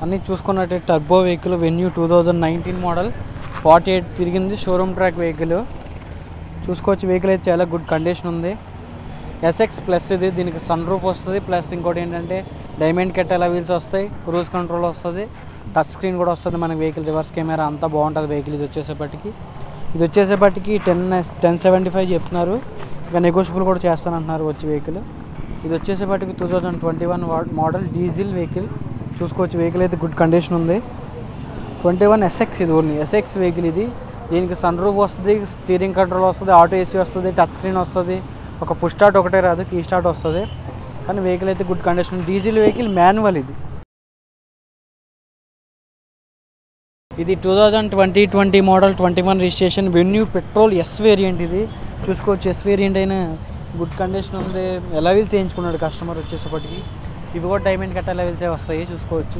అన్నీ చూసుకున్నట్టే turbo vehicle venue 2019 model 48 తిరిగింది. Showroom track vehicle చూసుకోవచ్చు. వెహికల్ అయితే చాలా గుడ్ కండిషన్ ఉంది. SX ప్లస్ ఇది. దీనికి సన్ రూఫ్ వస్తుంది. ప్లస్ ఇంకోటి ఏంటంటే డైమండ్ కట్ అలా వీల్స్ వస్తాయి. క్రూజ్ కంట్రోల్ వస్తుంది. టచ్ స్క్రీన్ కూడా వస్తుంది మనకి. వెహికల్ రివర్స్ కెమెరా అంతా బాగుంటుంది వెహికల్. ఇది వచ్చేసేపటికి 1075 చెప్తున్నారు. ఇంకా నెగోషియబుల్ కూడా చేస్తానంటున్నారు వచ్చి వెహికల్. ఇది వచ్చేసేపటికి 2021 మోడల్ డీజిల్ వెహికల్ చూసుకోవచ్చు. వెహికల్ అయితే గుడ్ కండిషన్ ఉంది. 21 SX ఇది ఓన్లీ SX వెహికల్ ఇది. దీనికి సన్ రూఫ్ వస్తుంది, స్టీరింగ్ కంట్రోల్ వస్తుంది, ఆటో AC వస్తుంది, టచ్ స్క్రీన్ వస్తుంది. ఒక పుష్ స్టార్ట్ ఒకటే రాదు, కీ స్టార్ట్ వస్తుంది. కానీ వెహికల్ అయితే good condition. Diesel vehicle manual ఇది. ఇది 2020 model 21 registration venue petrol S variant ఇది చూసుకోవచ్చు. S వేరియంట్ అయినా గుడ్ కండిషన్ ఉంది. ఎలా వీల్స్ చేయించుకున్నాడు కస్టమర్ వచ్చేసేపటికి. ఇవి కూడా డైమండ్ కట్ ఎలా వీల్సే వస్తాయి చూసుకోవచ్చు.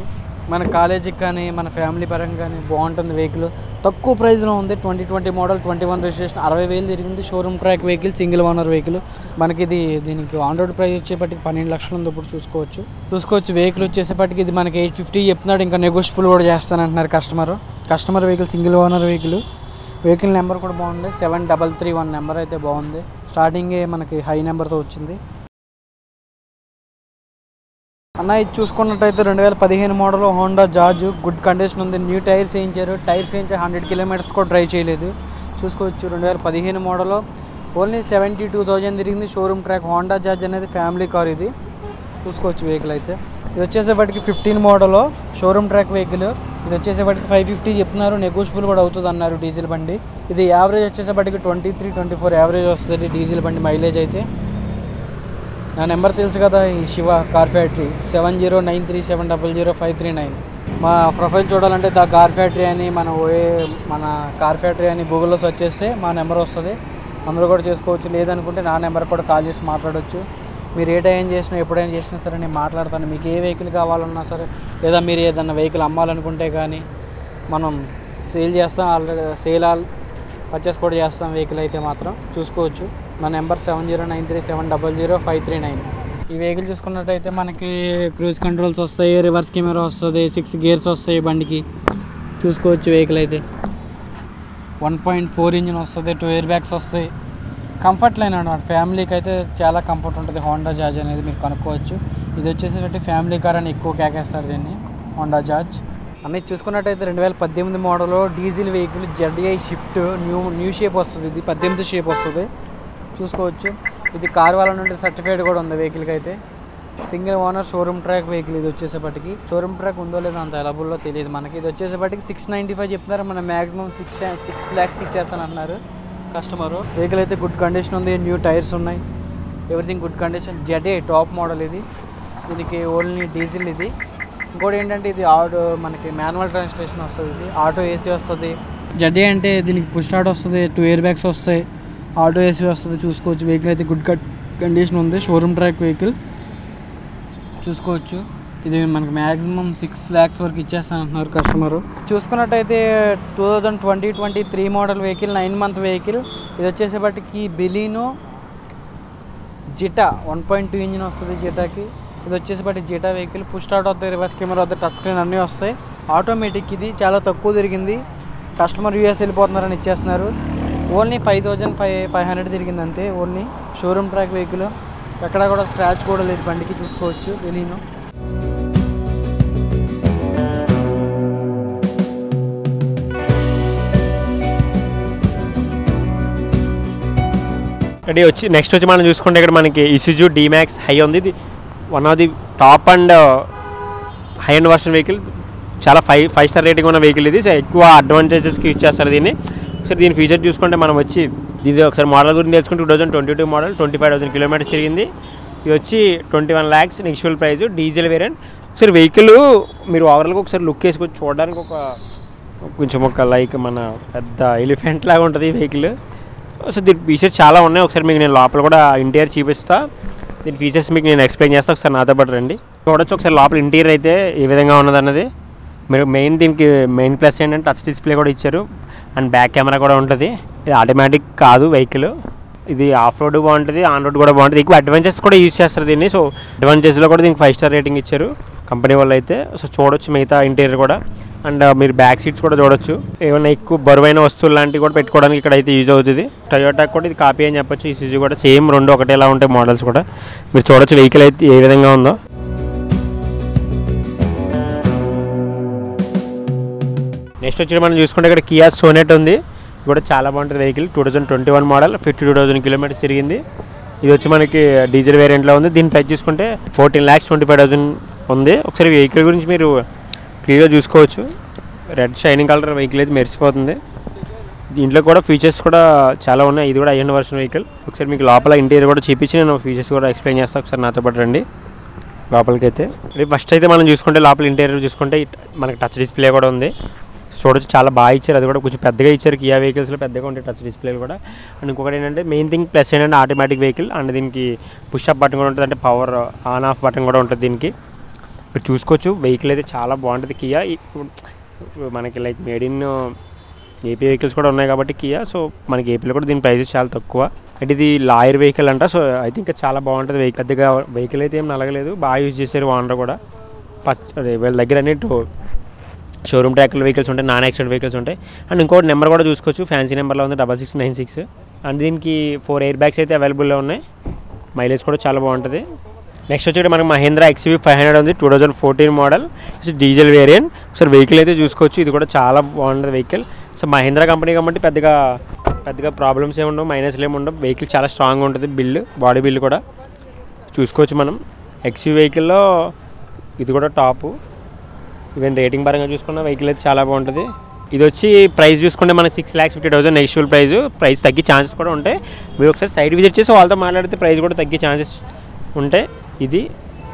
మన కాలేజీకి కానీ మన ఫ్యామిలీ పరంగా కానీ బాగుంటుంది వెహికల్. తక్కువ ప్రైస్లో ఉంది. 2020 మోడల్ 21 రిజిస్ట్రేషన్ 60,000 తిరిగింది. Showroom track vehicle, single owner vehicle. మనకి దీనికి ఆన్ రోడ్ ప్రైస్ వచ్చేపటికి 12 లక్షలు ఉంది. ఇప్పుడు చూసుకోవచ్చు వెహికల్ వచ్చేసేపటికి ఇది మనకి 850 చెప్తున్నాడు. ఇంకా నెగోషియబుల్ కూడా చేస్తానంటున్నారు customer vehicle, single owner vehicle number కూడా బాగుంది. 7331 నెంబర్ అయితే బాగుంది. స్టార్టింగే మనకి హై నెంబర్తో వచ్చింది. అన్న ఇది చూసుకున్నట్టయితే 2015 model Honda jazz good condition ఉంది. న్యూ టైర్స్ వేయించారు. 100 కిలోమీటర్స్ కూడా డ్రైవ్ చేయలేదు చూసుకోవచ్చు. 2015 మోడల్ ఓన్లీ 72,000 తిరిగింది. షోరూమ్ ట్రాక్ హోండా జాజ్ అనేది ఫ్యామిలీ కార్ ఇది చూసుకోవచ్చు. వెహికల్ అయితే ఇది వచ్చేసేపటికి 15 మోడల్ షోరూమ్ ట్రాక్ వెహికల్. ఇది వచ్చేసేపటికి 550 చెప్తున్నారు. నెగోషియబుల్ కూడా అవుతుంది అన్నారు డీజిల్ బండి. ఇది యావరేజ్ వచ్చేసేపటికి 23-24 యావరేజ్ వస్తుంది డీజిల్ బండి మైలేజ్ అయితే. నా నెంబర్ తెలుసు కదా, ఈ శివ కార్ ఫ్యాక్టరీ 7093700539. మా ప్రొఫైల్ చూడాలంటే ద కార్ ఫ్యాక్టరీ అని మన కార్ ఫ్యాక్టరీ అని గూగుల్లో సెర్చ్ చేస్తే మా నెంబర్ వస్తుంది. అందరూ కూడా చేసుకోవచ్చు. లేదనుకుంటే నా నెంబర్ కూడా కాల్ చేసి మాట్లాడవచ్చు. మీరు ఏ టైం చేసినా ఎప్పుడైనా చేసినా సరే నేను మాట్లాడతాను. మీకు ఏ వెహికల్ కావాలన్నా సరే, లేదా మీరు ఏదన్నా వెహికల్ అమ్మాలనుకుంటే కానీ మనం సేల్ చేస్తాం. ఆల్రెడీ పర్చేస్ కూడా చేస్తాం వెహికల్ అయితే మాత్రం చూసుకోవచ్చు. మా నెంబర్ 7093700539. ఈ వెహికల్ చూసుకున్నట్టయితే మనకి క్రూజ్ కంట్రోల్స్ వస్తాయి, రివర్స్ కెమెరా వస్తుంది, 6 గేర్స్ వస్తాయి బండికి చూసుకోవచ్చు. వెహికల్ అయితే 1.4 ఇంజిన్ వస్తుంది, 2 ఎయిర్ బ్యాగ్స్ వస్తాయి. కంఫర్ట్ లైన్ అన్నమాట. ఫ్యామిలీకి అయితే చాలా కంఫర్ట్ ఉంటుంది హోండా జాజ్ అనేది మీరు కనుక్కోవచ్చు. ఇది వచ్చేసి ఫ్యామిలీ కార్ అని ఎక్కువ కేకేస్తారు దీన్ని, హోండా జాజ్. అన్నీ చూసుకున్నట్టయితే 2018 model diesel vehicle ZI shift new shape వస్తుంది. ఇది 18 షేప్ వస్తుంది చూసుకోవచ్చు. ఇది కార్ వాళ్ళ నుండి సర్టిఫైడ్ కూడా ఉంది వెహికల్కి అయితే. Single owner showroom track vehicle. ఇది వచ్చేసేపటికి షోరూమ్ ట్రాక్ ఉందో లేదో అంత అవైలబుల్లో తెలియదు మనకి. ఇది వచ్చేసేపటికి 695 చెప్తున్నారు. మన మ్యాక్సిమం 6 lakhsకి ఇచ్చేస్తానంటున్నారు కస్టమరు. వెహికల్ అయితే గుడ్ కండిషన్ ఉంది. న్యూ టైర్స్ ఉన్నాయి. Everything good condition. ZI top model ఇది. దీనికి ఓన్లీ డీజిల్ ఇది. ఇంకోటి ఏంటంటే ఇది మనకి మాన్యువల్ ట్రాన్స్లేషన్ వస్తుంది. ఇది ఆటో AC వస్తుంది. ZI అంటే దీనికి పుష్ స్టార్ట్ వస్తుంది, 2 ఎయిర్ బ్యాగ్స్ వస్తాయి, ఆటో AC వస్తుంది చూసుకోవచ్చు. వెహికల్ అయితే గుడ్ కండిషన్ ఉంది. షోరూమ్ ట్రాక్ వెహికల్ చూసుకోవచ్చు. ఇది మనకి మ్యాక్సిమం 6 lakhs వరకు ఇచ్చేస్తానంటున్నారు కస్టమరు. చూసుకున్నట్టయితే 2023 మోడల్ వెహికల్ 9 month వెహికల్. ఇది వచ్చేసేపటికి బెలీనో జిటా 1.2 ఇంజిన్ వస్తుంది జిటాకి. ఇది వచ్చేసేపటి జిటా వెహికల్. పుష్ స్టార్ట్ అవుతుంది, రివర్స్ కెమెరా అవుతుంది, టచ్ స్క్రీన్ అన్నీ వస్తాయి. ఆటోమేటిక్ ఇది చాలా తక్కువ తిరిగింది. కస్టమర్ US వెళ్ళిపోతున్నారని ఇచ్చేస్తున్నారు. ఓన్లీ 5,500 తిరిగింది అంతే. Only showroom track vehicle. ఎక్కడ కూడా స్క్రాచ్ కూడా లేదు బండికి చూసుకోవచ్చు. బెలీనో నెక్స్ట్ వచ్చి మనం చూసుకుంటే ఇక్కడ మనకి ఇసుజు D-Max హై ఉంది. ఇది one of the top and high end version vehicle. చాలా 5 star రేటింగ్ ఉన్న వెహికల్ ఇది. ఎక్కువ అడ్వాంటేజెస్కి యూజ్ చేస్తారు దీన్ని. ఒకసారి దీని ఫీచర్ చూసుకుంటే మనం వచ్చి ఇది ఒకసారి మోడల్ గురించి తెలుసుకుంటే 2022 మోడల్ 25,000 కిలోమీటర్స్ తిరిగింది. ఇది వచ్చి 21 lakhs నెక్స్చువల్ ప్రైస్, డీజిల్ వేరియంట్. ఒకసారి వెహికల్ మీరు ఓవరాల్గా ఒకసారి లుక్ వేసుకొని చూడడానికి కొంచెం లైక్ మన పెద్ద ఎలిఫెంట్ లాగా ఉంటుంది ఈ వెహికల్. సో దీని ఫీచర్స్ చాలా ఉన్నాయి. ఒకసారి మీకు నేను లోపల కూడా ఇంటీరియర్ చూపిస్తాను. దీని ఫీచర్స్ మీకు నేను ఎక్స్ప్లెయిన్ చేస్తాను. ఒకసారి నాతో పాటు రండి చూడొచ్చు. ఒకసారి లోపల ఇంటీరియర్ అయితే ఏ విధంగా ఉన్నదన్నది మీరు దీనికి మెయిన్ ప్లస్ ఏంటంటే టచ్ డిస్ప్లే కూడా ఇచ్చారు అండ్ బ్యాక్ కెమెరా కూడా ఉంటుంది. ఇది ఆటోమేటిక్ కాదు వెహికల్. ఇది ఆఫ్ రోడ్ బాగుంటుంది, ఆన్ రోడ్ కూడా బాగుంటుంది. ఎక్కువ అడ్వాంటేజెస్ కూడా యూజ్ చేస్తారు దీన్ని. సో అడ్వాంటేజ్లో కూడా దీనికి 5 star రేటింగ్ ఇచ్చారు. కంపెనీ వాళ్ళు అయితే. సో చూడొచ్చు మిగతా ఇంటీరియర్ కూడా. అండ్ మీరు బ్యాక్ సీట్స్ కూడా చూడొచ్చు. ఏమైనా ఎక్కువ బరువైన వస్తువులు లాంటివి కూడా పెట్టుకోవడానికి ఇక్కడ అయితే యూజ్ అవుతుంది. టొయోటా కూడా ఇది కాపీ అని చెప్పొచ్చు. ఇసుజు కూడా సేమ్ రెండు ఒకటేలా ఉంటాయి మోడల్స్ కూడా. మీరు చూడొచ్చు వెహికల్ అయితే ఏ విధంగా ఉందో. నెక్స్ట్ వచ్చి మనం చూసుకుంటే ఇక్కడ కియా సోనెట్ ఉంది. ఇది కూడా చాలా బాగుంటుంది వెహికల్. 2021 మోడల్, 52,000 కిలోమీటర్స్ తిరిగింది. ఇది వచ్చి మనకి డీజిల్ వేరియంట్లో ఉంది. దీని ప్రైస్ చూసుకుంటే 14,25,000 ఉంది. ఒకసారి వెహికల్ గురించి మీరు క్లియర్గా చూసుకోవచ్చు. రెడ్ షైనింగ్ కలర్ వెహికల్ అయితే మెరిసిపోతుంది. దీంట్లో కూడా ఫీచర్స్ కూడా చాలా ఉన్నాయి. ఇది కూడా హై-ఎండ్ వర్షన్ వెహికల్. ఒకసారి మీకు లోపల ఇంటీరియర్ కూడా చూపించి నేను ఫీచర్స్ కూడా ఎక్స్ప్లెయిన్ చేస్తాను. ఒకసారి నాతో పాటు రండి లోపలికి అయితే. ఫస్ట్ అయితే మనం చూసుకుంటే లోపల ఇంటీరియర్ చూసుకుంటే మనకి టచ్ డిస్ప్లే కూడా ఉంది. చూడొచ్చు చాలా బాగా ఇచ్చారు. అది కూడా కొంచెం పెద్దగా ఇచ్చారు. కియా వెహికల్స్లో పెద్దగా ఉంటాయి టచ్ డిస్ప్లేలు కూడా. అండ్ ఇంకొకటి ఏంటంటే మెయిన్ థింగ్ ప్లస్ ఏంటంటే ఆటోమేటిక్ వెహికల్. అండ్ దీనికి పుషప్ బటన్ కూడా ఉంటుంది. అంటే పవర్ ఆన్ ఆఫ్ బటన్ కూడా ఉంటుంది దీనికి. మీరు చూసుకోవచ్చు వెహికల్ అయితే చాలా బాగుంటుంది కియా. మనకి like made in AP vehicles కూడా ఉన్నాయి కాబట్టి కియా. సో మనకి ఏపీలో కూడా దీని ప్రైజెస్ చాలా తక్కువ. అంటే ఇది లాయర్ వెహికల్ అంట. సో ఐ థింక్ చాలా బాగుంటుంది వెహికల్. పెద్దగా వెహికల్ అయితే ఏం నలగలేదు. బాగా యూజ్ చేశారు ఓనర్ కూడా. వీళ్ళ దగ్గర అన్ని షోరూమ్ ట్రాక్ల వెహికల్స్ ఉంటాయి, నాన్ యాక్సిడెంట్ వెహికల్స్ ఉంటాయి. అండ్ ఇంకోటి నెంబర్ కూడా చూసుకోవచ్చు. ఫ్యాన్సీ నెంబర్లో ఉంది 6696. అండ్ దీనికి 4 ఎయిర్ బ్యాగ్స్ అయితే అవైలబుల్లో ఉన్నాయి. మైలేజ్ కూడా చాలా బాగుంటుంది. నెక్స్ట్ వచ్చి మనకి మహేంద్రా XUV 500 ఉంది. 2014 మోడల్, డీజిల్ వేరియంట్. ఒకసారి వెహికల్ అయితే చూసుకోవచ్చు. ఇది కూడా చాలా బాగుంటుంది వెహికల్. సో మహేంద్రా కంపెనీ కాబట్టి పెద్దగా ప్రాబ్లమ్స్ ఏమి ఉండవు, మైనస్లు ఏమి ఉండవు. వెహికల్ చాలా స్ట్రాంగ్ ఉంటుంది. బాడీ బిల్డ్ కూడా చూసుకోవచ్చు మనం. XUV వెహికల్లో ఇది కూడా టాపు. ఈవెన్ రేటింగ్ పరంగా చూసుకున్న వెహికల్ అయితే చాలా బాగుంటుంది. ఇది వచ్చి ప్రైస్ చూసుకుంటే మనకి 6,50,000 నెగిషియల్ ప్రైస్ తగ్గే ఛాన్సెస్ కూడా ఉంటాయి. మీరు ఒకసారి సైడ్ విజిట్ చేసి వాళ్ళతో మాట్లాడితే ప్రైస్ కూడా తగ్గే ఛాన్సెస్ ఉంటాయి. ఇది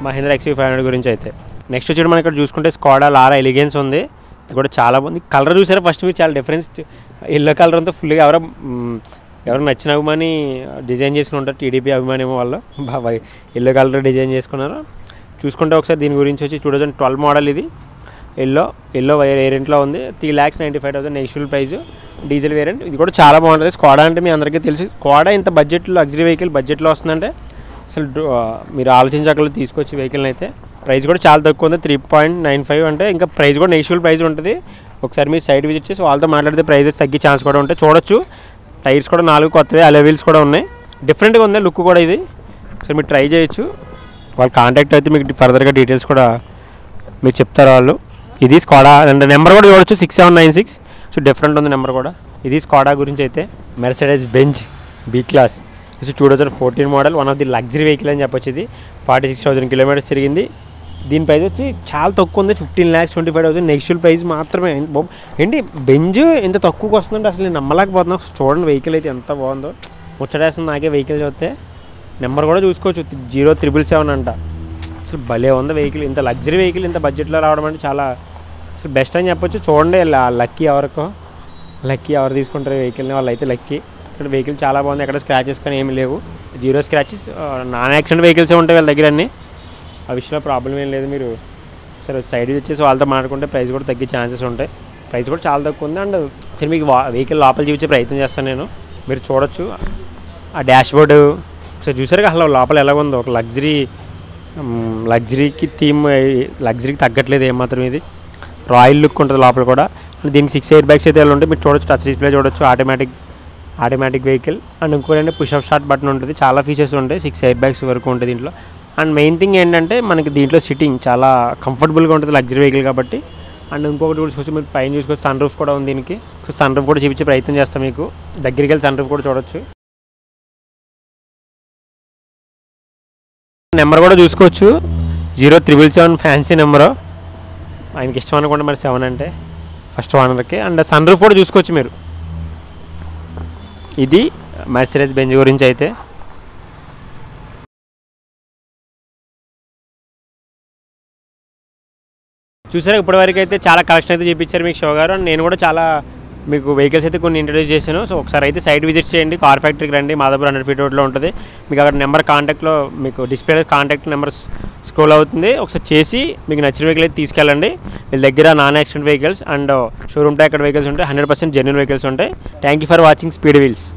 మహేంద్రా XUV 500 గురించి అయితే. నెక్స్ట్ వచ్చి మనం ఇక్కడ చూసుకుంటే స్కోడా లారా ఎలిగెన్స్ ఉంది. ఇది కూడా చాలా బాగుంది. కలర్ చూసారా ఫస్ట్ మీరు చాలా డిఫరెన్స్. ఎల్లో కలర్ అంతా ఫుల్గా ఎవరు నచ్చిన అభిమాని డిజైన్ చేసుకుని ఉంటారు. టీడీపీ అభిమాని ఏమో వాళ్ళు బాగా ఎల్లో కలర్ డిజైన్ చేసుకున్నారు. చూసుకుంటే ఒకసారి దీని గురించి వచ్చి 2012 మోడల్. ఇది ఎల్లో వేరియంట్లో ఉంది. 3,95,000 నెగిషియల్ ప్రైస్, డీజిల్ వేరియంట్. ఇది కూడా చాలా బాగుంటుంది. స్కోడా అంటే మీ అందరికీ తెలుసు. స్కోడా ఇంత బడ్జెట్లో లగ్జరీ వెహికల్ బడ్జెట్లో వస్తుందంటే అసలు మీరు ఆలోచించగలరు తీసుకొచ్చి వెహికల్ని అయితే. ప్రైస్ కూడా చాలా తక్కువ ఉంది, 3.95. అంటే ఇంకా ప్రైస్ కూడా నెగిషియల్ ప్రైస్ ఉంటుంది. ఒకసారి మీరు సైడ్ విజిట్ చేసి వాళ్ళతో మాట్లాడితే ప్రైజెస్ తగ్గే ఛాన్స్ కూడా ఉంటాయి. చూడొచ్చు టైర్స్ కూడా 4 కొత్తవి, అలా వీల్స్ కూడా ఉన్నాయి. డిఫరెంట్గా ఉంది లుక్ కూడా. ఇది ఒకసారి మీరు ట్రై చేయొచ్చు. వాళ్ళ కాంటాక్ట్ అయితే మీకు ఫర్దర్గా డీటెయిల్స్ కూడా మీకు చెప్తారు వాళ్ళు. ఇది స్కోడా అండ్ నెంబర్ కూడా చూడొచ్చు 6796. సో డిఫరెంట్ ఉంది నెంబర్ కూడా. ఇది స్కోడా గురించి అయితే. Mercedes Benz B class 2014 model, one of the luxury vehicle అని చెప్పొచ్చు. ఇది 46,000 కిలోమీటర్స్ తిరిగింది. దీని ప్రైస్ వచ్చి చాలా తక్కువ ఉంది, 15,25,000 నెగిషియల్ ప్రైస్ మాత్రమే. ఏంటి బెంజ్ ఎంత తక్కువకి వస్తుందంటే అసలు నేను నమ్మలేకపోతున్నాను. చూడండి వెహికల్ అయితే ఎంత బాగుందో, ముచ్చటేస్తుంది నాకే వెహికల్ చూస్తే. నెంబర్ కూడా చూసుకోవచ్చు 0,777 అంట. అసలు భలే ఉంది వెహికల్. ఇంత లగ్జరీ వెహికల్ ఇంత బడ్జెట్లో రావడం అంటే చాలా అసలు బెస్ట్ అని చెప్పొచ్చు. చూడండి లక్కీ ఎవరు తీసుకుంటారు వెహికల్ని, వాళ్ళు అయితే లక్కీ. ఇక్కడ వెహికల్ చాలా బాగుంది. ఎక్కడ స్క్రాచెస్ కానీ ఏమి లేవు, 0 స్క్రాచెస్. నాన్ యాక్సిడెంట్ వెహికల్సే ఉంటాయి వీళ్ళ దగ్గర అన్నీ. ఆ విషయంలో ప్రాబ్లం ఏం లేదు. మీరు సరే సైడ్ వచ్చేసి వాళ్ళతో మాట్లాడుకుంటే ప్రైస్ కూడా తగ్గే ఛాన్సెస్ ఉంటాయి. ప్రైస్ కూడా చాలా తక్కువ ఉంది. అండ్ సరే మీకు వెహికల్ లోపల చూపించే ప్రయత్నం చేస్తాను నేను. మీరు చూడొచ్చు ఆ డాష్ బోర్డు ఒకసారి చూసారుగా అసలు లోపల ఎలా ఉందో. ఒక లగ్జరీకి లగ్జరీకి తగ్గట్లేదు ఏమాత్రం. ఇది రాయల్ లుక్ ఉంటుంది లోపల కూడా. దీనికి 6 ఎయిర్ బ్యాగ్స్ అయితే ఉంటాయి. మీరు చూడొచ్చు, టచ్ డిస్ప్లే చూడొచ్చు, ఆటోమేటిక్ వెహికల్. అండ్ ఇంకోటి పుషప్ స్టార్ట్ బటన్ ఉంటుంది. చాలా ఫీచర్స్ ఉంటాయి. 6 ఎయిర్ బ్యాగ్స్ వరకు ఉంటుంది దీంట్లో. అండ్ మెయిన్ థింగ్ ఏంటంటే మనకి దీంట్లో సిట్టింగ్ చాలా కంఫర్టబుల్గా ఉంటుంది లగ్జరీ వెహికల్ కాబట్టి. అండ్ ఇంకొకటి కూడా చూసి మీరు పైన చూసుకోవచ్చు, సన్ రూఫ్ కూడా ఉంది దీనికి. సో సన్ రూఫ్ కూడా చూపించే ప్రయత్నం చేస్తాం మీకు. దగ్గరికి వెళ్ళి సన్ రూఫ్ కూడా చూడొచ్చు. నెంబర్ కూడా చూసుకోవచ్చు 0,777 ఫ్యాన్సీ నెంబరు. ఆయనకి ఇష్టం అనుకుంటే మరి 7 అంటే ఫస్ట్ ఓనర్కి. అండ్ సన్ రూఫ్ కూడా చూసుకోవచ్చు మీరు. ఇది మెర్సిడెస్ బెంజ్ గురించి అయితే. చూసారా ఇప్పటివరకు అయితే చాలా కలెక్షన్ అయితే చూపించారు మీకు షో గారు. నేను కూడా చాలా మీకు వెహికల్స్ అయితే కొన్ని ఇంట్రడ్యూస్ చేశాను. సో ఒకసారి అయితే సైట్ విజిట్ చేయండి. కార్ ఫ్యాక్టరీకి రండి, మాదాపూర్ 100 ఫీట్ రోడ్లో ఉంటుంది. మీకు అక్కడ నెంబర్ కాంటాక్ట్లో మీకు డిస్ప్లే కాంటాక్ట్ నెంబర్ స్క్రోల్ అవుతుంది. ఒకసారి చేసి మీకు నచ్చిన వెహికల్ అయితే తీసుకెళ్ళండి. వీళ్ళ దగ్గర non accident vehicles and showroom tagged vehicles ఉంటాయి. 100% జెన్యూన్ వెహికల్స్ ఉంటాయి. Thank you for watching speed wheels.